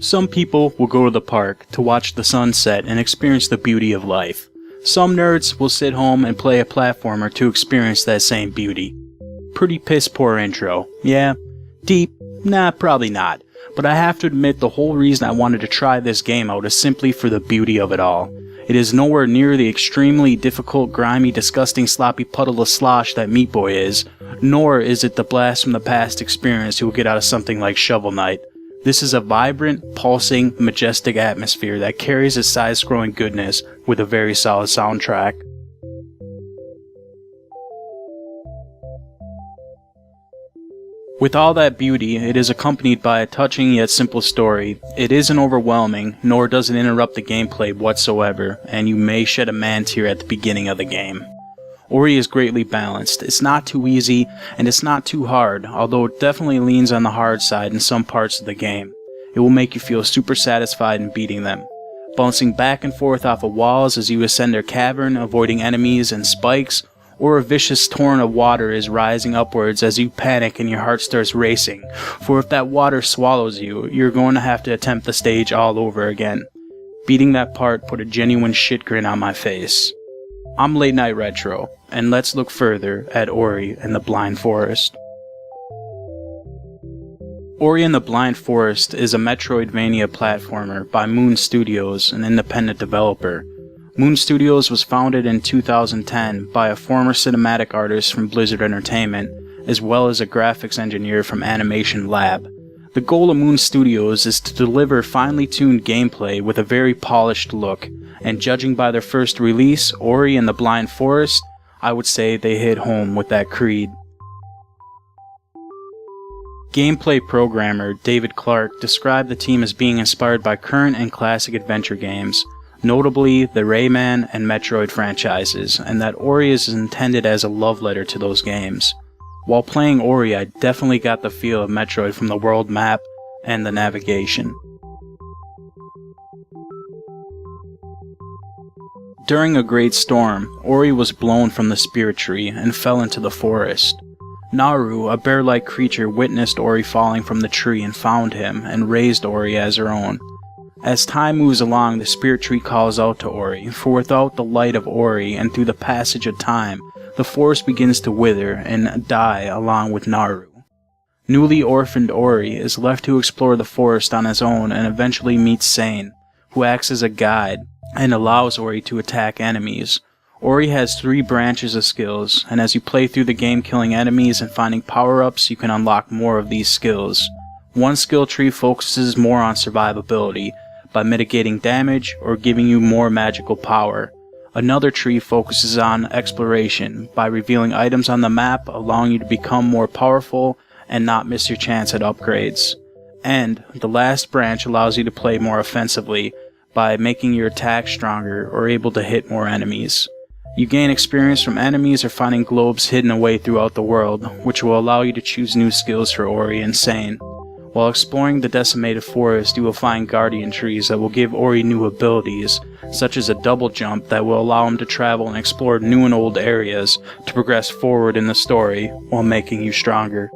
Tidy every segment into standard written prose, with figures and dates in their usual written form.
Some people will go to the park to watch the sunset and experience the beauty of life. Some nerds will sit home and play a platformer to experience that same beauty. Pretty piss poor intro. Yeah? Deep? Nah, probably not. But I have to admit the whole reason I wanted to try this game out is simply for the beauty of it all. It is nowhere near the extremely difficult, grimy, disgusting, sloppy puddle of slosh that Meat Boy is, nor is it the blast from the past experience you will get out of something like Shovel Knight. This is a vibrant, pulsing, majestic atmosphere that carries its side-scrolling goodness with a very solid soundtrack. With all that beauty, it is accompanied by a touching yet simple story. It isn't overwhelming, nor does it interrupt the gameplay whatsoever, and you may shed a man tear at the beginning of the game. Ori is greatly balanced. It's not too easy, and it's not too hard, although it definitely leans on the hard side in some parts of the game. It will make you feel super satisfied in beating them. Bouncing back and forth off of walls as you ascend their cavern, avoiding enemies and spikes, or a vicious torrent of water is rising upwards as you panic and your heart starts racing, for if that water swallows you, you're going to have to attempt the stage all over again. Beating that part put a genuine shit grin on my face. I'm Late Night Retro, and let's look further at Ori and the Blind Forest. Ori and the Blind Forest is a Metroidvania platformer by Moon Studios, an independent developer. Moon Studios was founded in 2010 by a former cinematic artist from Blizzard Entertainment, as well as a graphics engineer from Animation Lab. The goal of Moon Studios is to deliver finely tuned gameplay with a very polished look, and judging by their first release, Ori and the Blind Forest, I would say they hit home with that creed. Gameplay programmer David Clark described the team as being inspired by current and classic adventure games, notably the Rayman and Metroid franchises, and that Ori is intended as a love letter to those games. While playing Ori, I definitely got the feel of Metroid from the world map and the navigation. During a great storm, Ori was blown from the spirit tree and fell into the forest. Naru, a bear-like creature, witnessed Ori falling from the tree and found him, and raised Ori as her own. As time moves along, the spirit tree calls out to Ori, for without the light of Ori and through the passage of time, the forest begins to wither and die along with Naru. Newly orphaned Ori is left to explore the forest on his own and eventually meets Sane, who acts as a guide and allows Ori to attack enemies. Ori has 3 branches of skills, and as you play through the game killing enemies and finding power-ups, you can unlock more of these skills. One skill tree focuses more on survivability, by mitigating damage or giving you more magical power. Another tree focuses on exploration, by revealing items on the map, allowing you to become more powerful and not miss your chance at upgrades. And the last branch allows you to play more offensively, by making your attack stronger or able to hit more enemies. You gain experience from enemies or finding globes hidden away throughout the world, which will allow you to choose new skills for Ori and Sane. While exploring the decimated forest, you will find guardian trees that will give Ori new abilities, such as a double jump that will allow him to travel and explore new and old areas to progress forward in the story while making you stronger.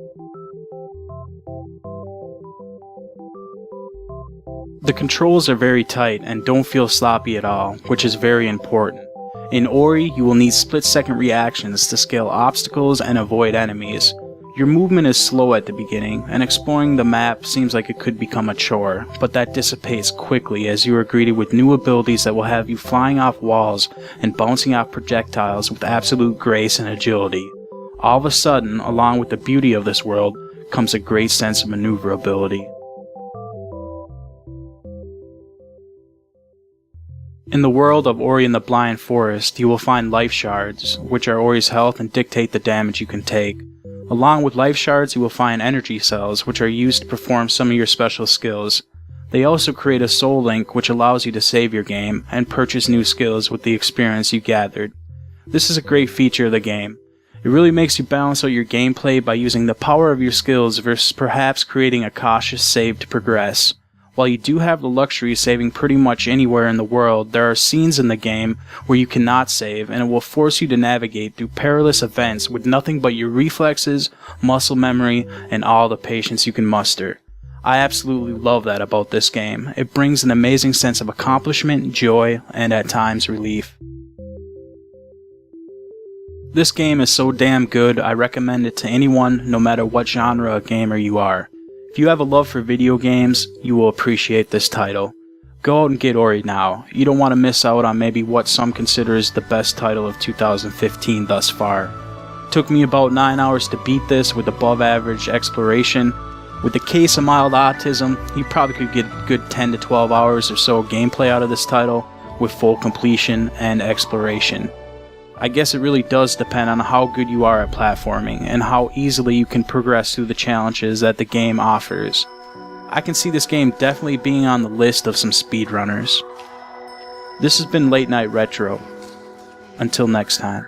The controls are very tight and don't feel sloppy at all, which is very important. In Ori, you will need split-second reactions to scale obstacles and avoid enemies. Your movement is slow at the beginning, and exploring the map seems like it could become a chore, but that dissipates quickly as you are greeted with new abilities that will have you flying off walls and bouncing off projectiles with absolute grace and agility. All of a sudden, along with the beauty of this world, comes a great sense of maneuverability. In the world of Ori and the Blind Forest, you will find life shards, which are Ori's health and dictate the damage you can take. Along with life shards, you will find energy cells, which are used to perform some of your special skills. They also create a soul link, which allows you to save your game and purchase new skills with the experience you gathered. This is a great feature of the game. It really makes you balance out your gameplay by using the power of your skills versus perhaps creating a cautious save to progress. While you do have the luxury of saving pretty much anywhere in the world, there are scenes in the game where you cannot save, and it will force you to navigate through perilous events with nothing but your reflexes, muscle memory, and all the patience you can muster. I absolutely love that about this game. It brings an amazing sense of accomplishment, joy, and at times relief. This game is so damn good, I recommend it to anyone, no matter what genre of gamer you are. If you have a love for video games, you will appreciate this title. Go out and get Ori now. You don't want to miss out on maybe what some consider is the best title of 2015 thus far. Took me about 9 hours to beat this with above average exploration. With the case of mild autism, you probably could get a good 10 to 12 hours or so gameplay out of this title with full completion and exploration. I guess it really does depend on how good you are at platforming and how easily you can progress through the challenges that the game offers. I can see this game definitely being on the list of some speedrunners. This has been Late Night Retro. Until next time.